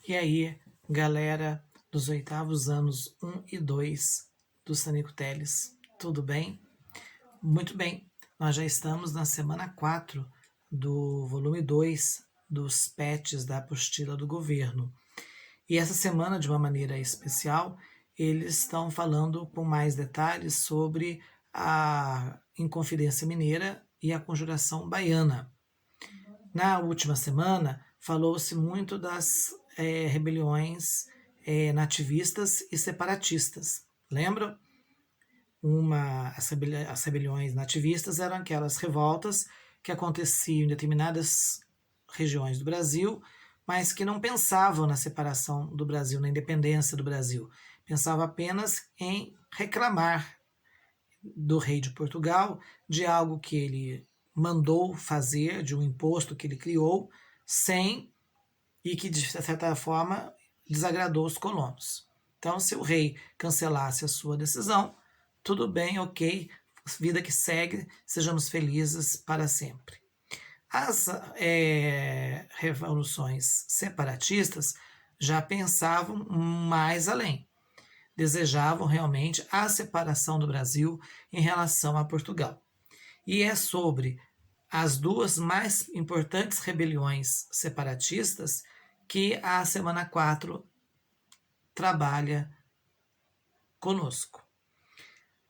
E aí, galera dos 8º anos 1 e 2 do Sanico Teles, tudo bem? Muito bem, nós já estamos na semana 4 do volume 2 dos PETs da apostila do governo. E essa semana, de uma maneira especial, eles estão falando com mais detalhes sobre a Inconfidência Mineira e a Conjuração Baiana. Na última semana, falou-se muito das rebeliões nativistas e separatistas. Lembram? As rebeliões nativistas eram aquelas revoltas que aconteciam em determinadas regiões do Brasil, mas que não pensavam na separação do Brasil, na independência do Brasil. Pensavam apenas em reclamar do rei de Portugal de algo que ele mandou fazer, de um imposto que ele criou, e que, de certa forma, desagradou os colonos. Então, se o rei cancelasse a sua decisão, tudo bem, ok, vida que segue, sejamos felizes para sempre. As revoluções separatistas já pensavam mais além. Desejavam realmente a separação do Brasil em relação a Portugal. E é sobre as duas mais importantes rebeliões separatistas que a semana 4 trabalha conosco.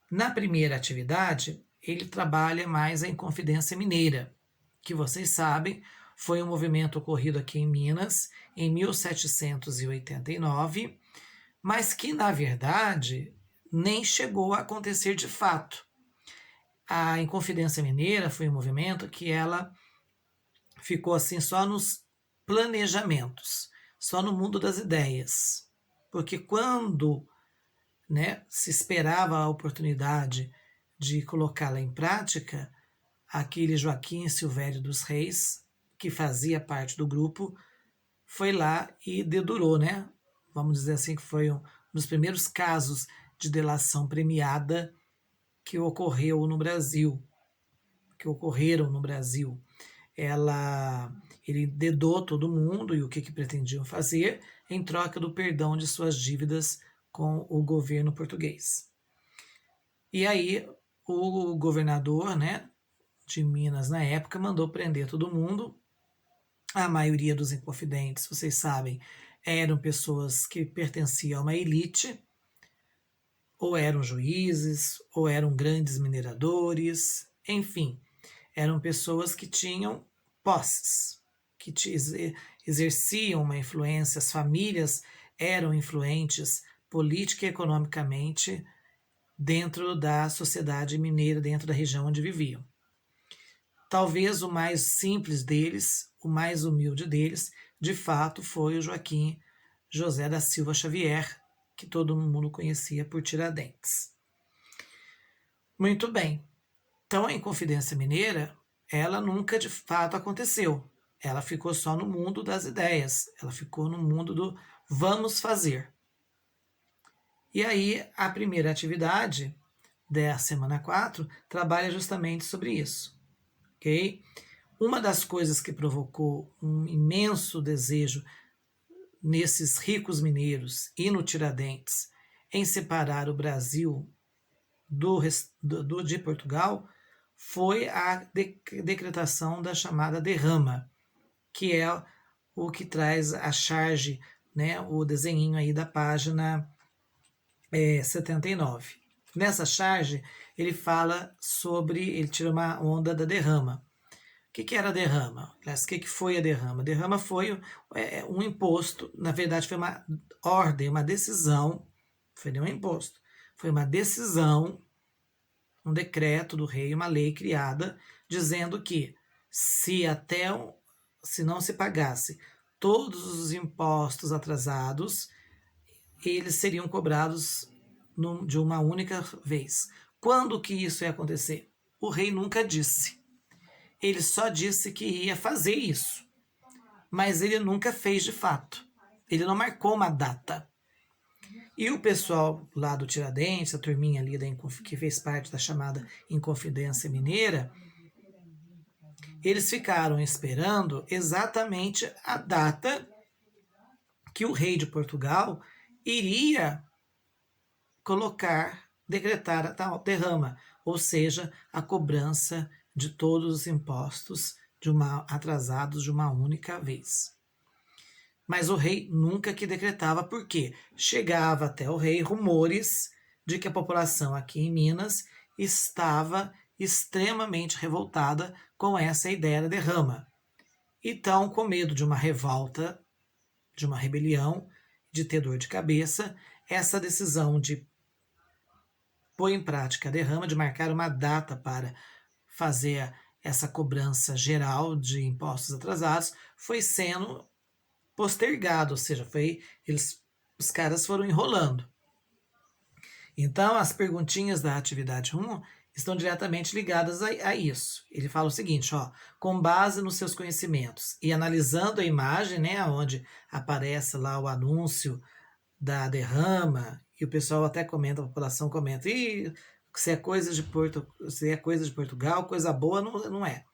Na primeira atividade, ele trabalha mais a Inconfidência Mineira, que vocês sabem, foi um movimento ocorrido aqui em Minas em 1789, mas que, na verdade, nem chegou a acontecer de fato. A Inconfidência Mineira foi um movimento que ela ficou assim só nos planejamentos, só no mundo das ideias. Porque quando se esperava a oportunidade de colocá-la em prática, aquele Joaquim Silvério dos Reis, que fazia parte do grupo, foi lá e dedurou, Vamos dizer assim que foi um dos primeiros casos de delação premiada que ocorreram no Brasil. Ele dedou todo mundo e o que pretendiam fazer em troca do perdão de suas dívidas com o governo português. E aí o governador, de Minas na época mandou prender todo mundo. A maioria dos inconfidentes, vocês sabem, eram pessoas que pertenciam a uma elite, ou eram juízes, ou eram grandes mineradores, enfim, eram pessoas que tinham posses, que exerciam uma influência, as famílias eram influentes política e economicamente dentro da sociedade mineira, dentro da região onde viviam. Talvez o mais simples deles, o mais humilde deles, de fato, foi o Joaquim José da Silva Xavier, que todo mundo conhecia por Tiradentes. Muito bem. Então, a Inconfidência Mineira, ela nunca de fato aconteceu. Ela ficou só no mundo das ideias. Ela ficou no mundo do vamos fazer. E aí, a primeira atividade da semana 4 trabalha justamente sobre isso. Okay? Uma das coisas que provocou um imenso desejo nesses ricos mineiros e no Tiradentes em separar o Brasil de Portugal foi a decretação da chamada derrama, que é o que traz a charge, o desenhinho aí da página 79. Nessa charge, ele fala ele tira uma onda da derrama. O que era a derrama? O que foi a derrama? A derrama foi um imposto, na verdade foi uma ordem, uma decisão, não foi nem um imposto, foi uma decisão, um decreto do rei, uma lei criada, dizendo que se não se pagasse todos os impostos atrasados, eles seriam cobrados de uma única vez. Quando que isso ia acontecer? O rei nunca disse. Ele só disse que ia fazer isso, mas ele nunca fez de fato. Ele não marcou uma data. E o pessoal lá do Tiradentes, a turminha ali que fez parte da chamada Inconfidência Mineira, eles ficaram esperando exatamente a data que o rei de Portugal iria decretar a tal derrama, ou seja, a cobrança de todos os impostos atrasados de uma única vez. Mas o rei nunca que decretava, porque chegava até o rei rumores de que a população aqui em Minas estava extremamente revoltada com essa ideia da derrama. Então, com medo de uma revolta, de uma rebelião, de ter dor de cabeça, essa decisão de pôr em prática a derrama, de marcar uma data para fazer essa cobrança geral de impostos atrasados, foi sendo postergado, ou seja, os caras foram enrolando. Então, as perguntinhas da atividade 1 estão diretamente ligadas a isso. Ele fala o seguinte, ó, com base nos seus conhecimentos e analisando a imagem, né, onde aparece lá o anúncio da derrama, e o pessoal até comenta, a população comenta, se é coisa de Portugal, coisa boa não é.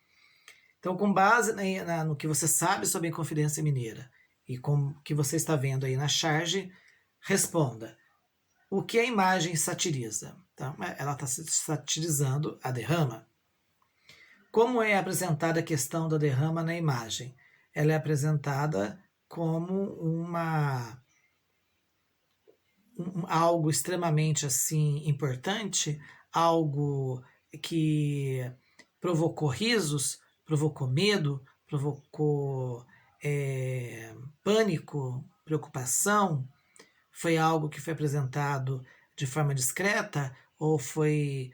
Então, com base no que você sabe sobre a Inconfidência Mineira e com o que você está vendo aí na charge, responda. O que a imagem satiriza? Então, ela está satirizando a derrama. Como é apresentada a questão da derrama na imagem? Ela é apresentada como algo extremamente assim importante, algo que provocou risos, provocou medo, provocou pânico, preocupação. Foi algo que foi apresentado de forma discreta ou foi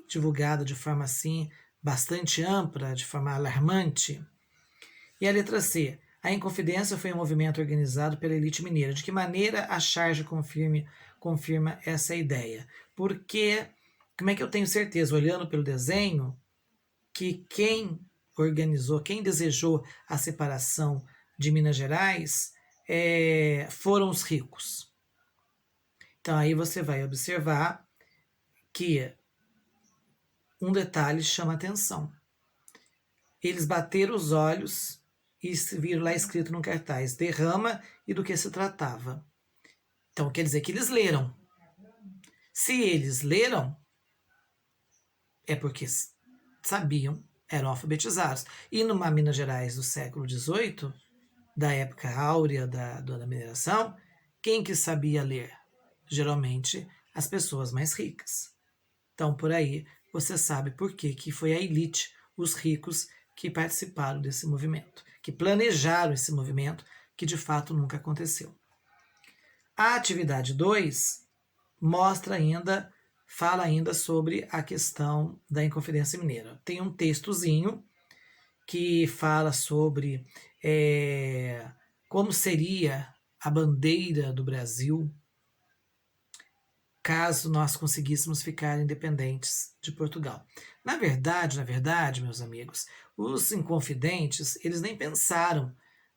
divulgado de forma assim bastante ampla, de forma alarmante? E a letra C. A Inconfidência foi um movimento organizado pela elite mineira. De que maneira a charge confirma essa ideia? Porque, como é que eu tenho certeza, olhando pelo desenho, que quem organizou, quem desejou a separação de Minas Gerais foram os ricos. Então aí você vai observar que um detalhe chama atenção. Eles bateram os olhos e viram lá escrito no cartaz, derrama e do que se tratava. Então quer dizer que eles leram. Se eles leram, é porque sabiam, eram alfabetizados. E numa Minas Gerais do século XVIII, da época áurea da mineração, quem que sabia ler? Geralmente as pessoas mais ricas. Então por aí você sabe por que foi a elite, os ricos, que participaram desse movimento, que planejaram esse movimento, que de fato nunca aconteceu. A atividade 2 fala ainda sobre a questão da Inconfidência Mineira. Tem um textozinho que fala sobre como seria a bandeira do Brasil caso nós conseguíssemos ficar independentes de Portugal. Na verdade, meus amigos, os inconfidentes, eles nem pensaram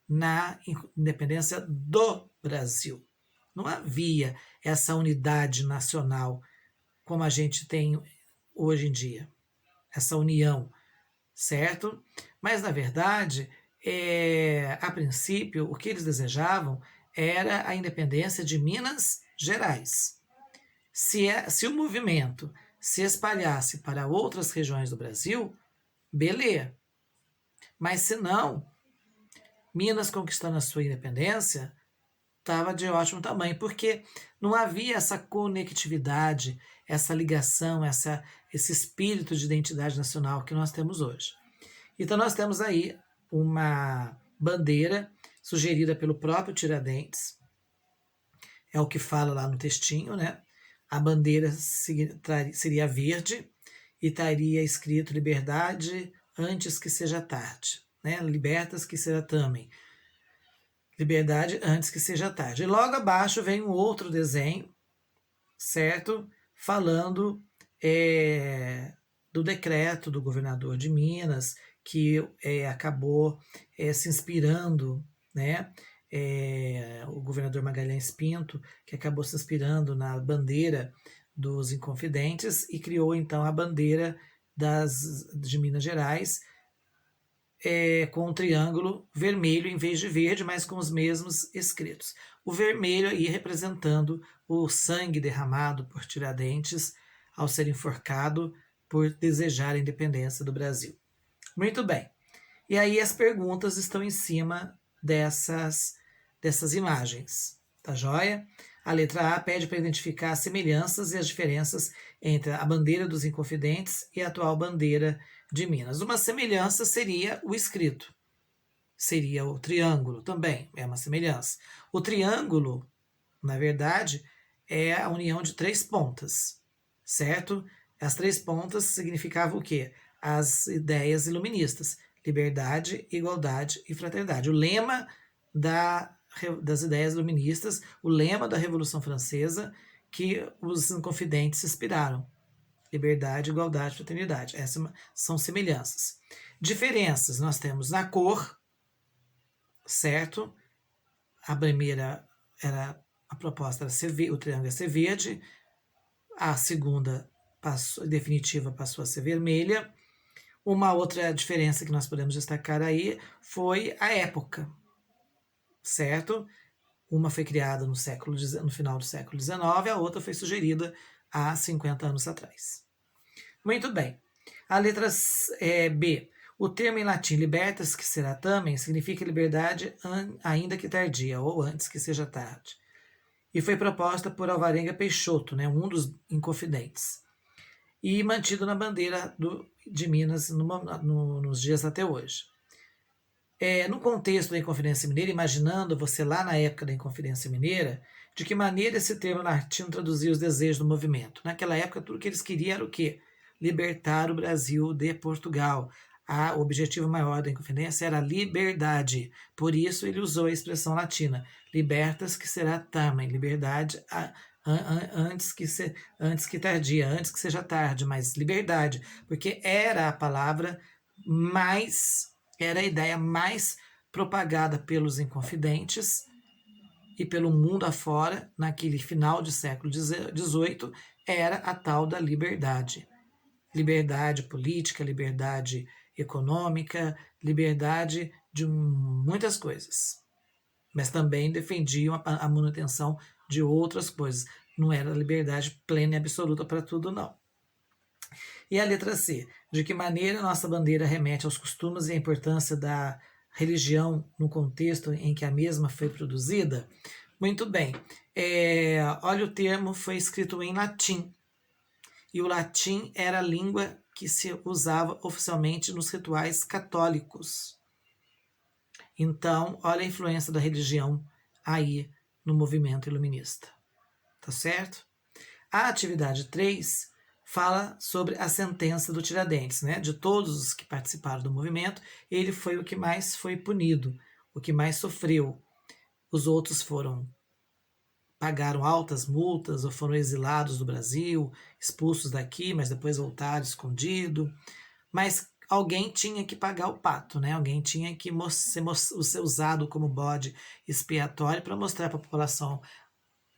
na independência do Brasil. Não havia essa unidade nacional como a gente tem hoje em dia, essa união, certo? Mas, na verdade, a princípio, o que eles desejavam era a independência de Minas Gerais. Se o movimento se espalhasse para outras regiões do Brasil, beleza. Mas se não, Minas conquistando a sua independência estava de ótimo tamanho, porque não havia essa conectividade, essa ligação, esse espírito de identidade nacional que nós temos hoje. Então nós temos aí uma bandeira sugerida pelo próprio Tiradentes, é o que fala lá no textinho, né? A bandeira seria verde e estaria escrito liberdade antes que seja tarde, né? Libertas que seja também. Liberdade antes que seja tarde. E logo abaixo vem um outro desenho, certo? Falando do decreto do governador de Minas, que acabou se inspirando, né? O governador Magalhães Pinto, que acabou se inspirando na bandeira dos Inconfidentes e criou então a bandeira de Minas Gerais, com um triângulo vermelho em vez de verde, mas com os mesmos escritos. O vermelho aí representando o sangue derramado por Tiradentes ao ser enforcado por desejar a independência do Brasil. Muito bem. E aí as perguntas estão em cima dessas imagens, tá joia? A letra A pede para identificar as semelhanças e as diferenças entre a bandeira dos Inconfidentes e a atual bandeira de Minas. Uma semelhança seria o escrito, seria o triângulo também, é uma semelhança. O triângulo, na verdade, é a união de 3 pontas, certo? As 3 pontas significavam o quê? As ideias iluministas, liberdade, igualdade e fraternidade. O lema das ideias iluministas, o lema da Revolução Francesa, que os Inconfidentes se inspiraram. Liberdade, igualdade, fraternidade. Essas são semelhanças. Diferenças nós temos na cor, certo? A primeira a proposta era ser, o triângulo ia ser verde, a segunda definitiva passou a ser vermelha. Uma outra diferença que nós podemos destacar aí foi a época, certo? Uma foi criada no final do século XIX, a outra foi sugerida há 50 anos atrás. Muito bem. A letra B. O termo em latim libertas, que será tamen, significa liberdade ainda que tardia, ou antes que seja tarde. E foi proposta por Alvarenga Peixoto, né, um dos Inconfidentes, e mantido na bandeira de Minas nos dias até hoje. No contexto da Inconfidência Mineira, imaginando você lá na época da Inconfidência Mineira, de que maneira esse termo latino traduzia os desejos do movimento. Naquela época, tudo que eles queriam era o quê? Libertar o Brasil de Portugal. O objetivo maior da Inconfidência era a liberdade. Por isso, ele usou a expressão latina, libertas que será tamen, liberdade antes que tardia, antes que seja tarde, mas liberdade, porque era a palavra era a ideia mais propagada pelos Inconfidentes e pelo mundo afora, naquele final do século XVIII, era a tal da liberdade. Liberdade política, liberdade econômica, liberdade de muitas coisas. Mas também defendiam a manutenção de outras coisas. Não era liberdade plena e absoluta para tudo, não. E a letra C. De que maneira nossa bandeira remete aos costumes e à importância da religião no contexto em que a mesma foi produzida? Muito bem. Olha, o termo foi escrito em latim. E o latim era a língua que se usava oficialmente nos rituais católicos. Então, olha a influência da religião aí no movimento iluminista. Tá certo? A atividade 3 fala sobre a sentença do Tiradentes, né? De todos os que participaram do movimento, ele foi o que mais foi punido, o que mais sofreu. Os outros pagaram altas multas ou foram exilados do Brasil, expulsos daqui, mas depois voltaram escondido. Mas alguém tinha que pagar o pato, né? Alguém tinha que ser usado como bode expiatório para mostrar para a população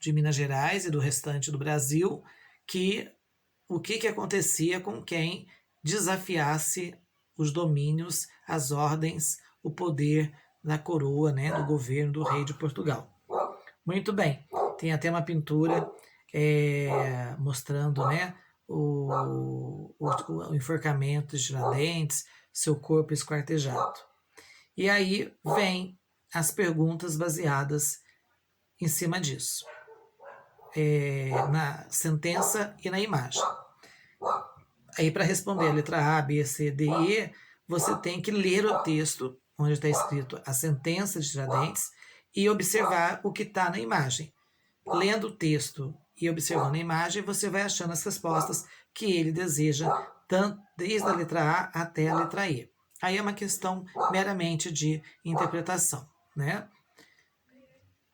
de Minas Gerais e do restante do Brasil o que acontecia com quem desafiasse os domínios, as ordens, o poder da coroa, né, do governo do rei de Portugal. Muito bem, tem até uma pintura mostrando, né, o enforcamento de Tiradentes, seu corpo esquartejado. E aí vem as perguntas baseadas em cima disso. Na sentença e na imagem. Aí, para responder a letra A, B, C, D e E, você tem que ler o texto, onde está escrito a sentença de Tiradentes, e observar o que está na imagem. Lendo o texto e observando a imagem, você vai achando as respostas que ele deseja, desde a letra A até a letra E. Aí é uma questão meramente de interpretação, né?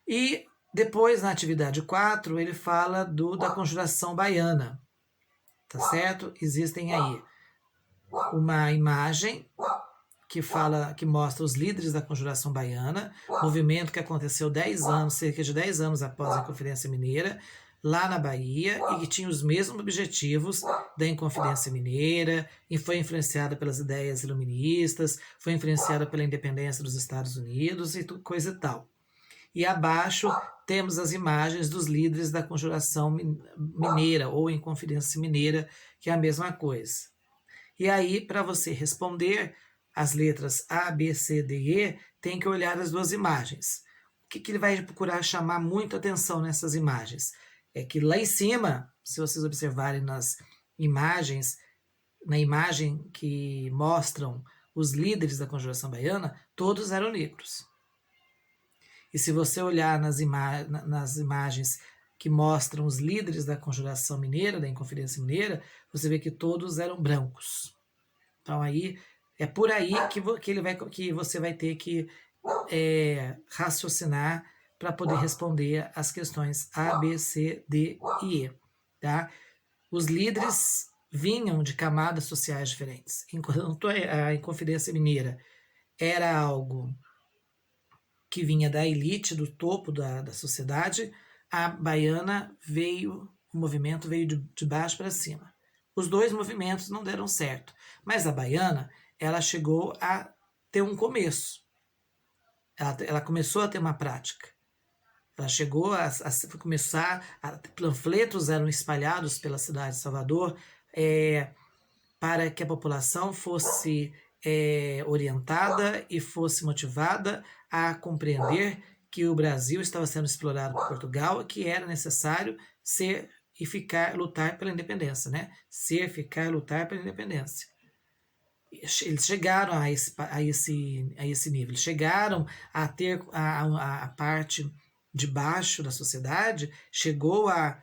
E depois, na atividade 4, ele fala da conjuração baiana, tá certo? Existem aí uma imagem que mostra os líderes da conjuração baiana, movimento que aconteceu cerca de 10 anos após a Inconfidência Mineira. lá na Bahia e que tinha os mesmos objetivos da Inconfidência Mineira, e foi influenciada pelas ideias iluministas, foi influenciada pela independência dos Estados Unidos e coisa e tal. E abaixo temos as imagens dos líderes da Conjuração Mineira ou Inconfidência Mineira, que é a mesma coisa. E aí, para você responder as letras A, B, C, D e E, tem que olhar as duas imagens. O que ele vai procurar chamar muito atenção nessas imagens? É que lá em cima, se vocês observarem nas imagens, na imagem que mostram os líderes da Conjuração Baiana, todos eram negros. E se você olhar nas imagens que mostram os líderes da Conjuração Mineira, da Inconfidência Mineira, você vê que todos eram brancos. Então aí é por aí que você vai ter que raciocinar para poder responder as questões A, B, C, D e E. Tá? Os líderes vinham de camadas sociais diferentes. Enquanto a Inconfidência Mineira era algo que vinha da elite, do topo da sociedade, a baiana o movimento veio de baixo para cima. Os dois movimentos não deram certo, mas a baiana, ela chegou a ter um começo. Ela começou a ter uma prática. Ela chegou a começar, panfletos eram espalhados pela cidade de Salvador para que a população fosse orientada e fosse motivada a compreender que o Brasil estava sendo explorado por Portugal, que era necessário ser e ficar, lutar pela independência, né? Ser, ficar, lutar pela independência. Eles chegaram a esse nível, eles chegaram a ter a parte de baixo da sociedade, chegou a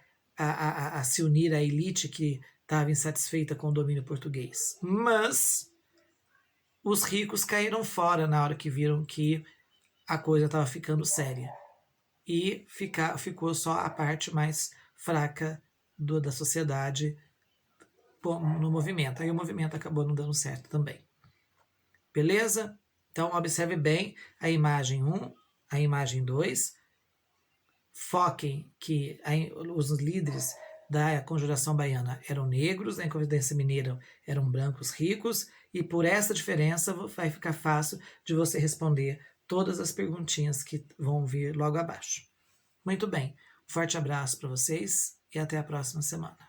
se unir à elite que estava insatisfeita com o domínio português. Mas os ricos caíram fora na hora que viram que a coisa estava ficando séria. E ficou só a parte mais fraca da sociedade no movimento. Aí o movimento acabou não dando certo também. Beleza? Então observe bem a imagem 1, a imagem 2. Foquem que os líderes da Conjuração Baiana eram negros, da Inconfidência Mineira eram brancos ricos, e por essa diferença vai ficar fácil de você responder todas as perguntinhas que vão vir logo abaixo. Muito bem, um forte abraço para vocês e até a próxima semana.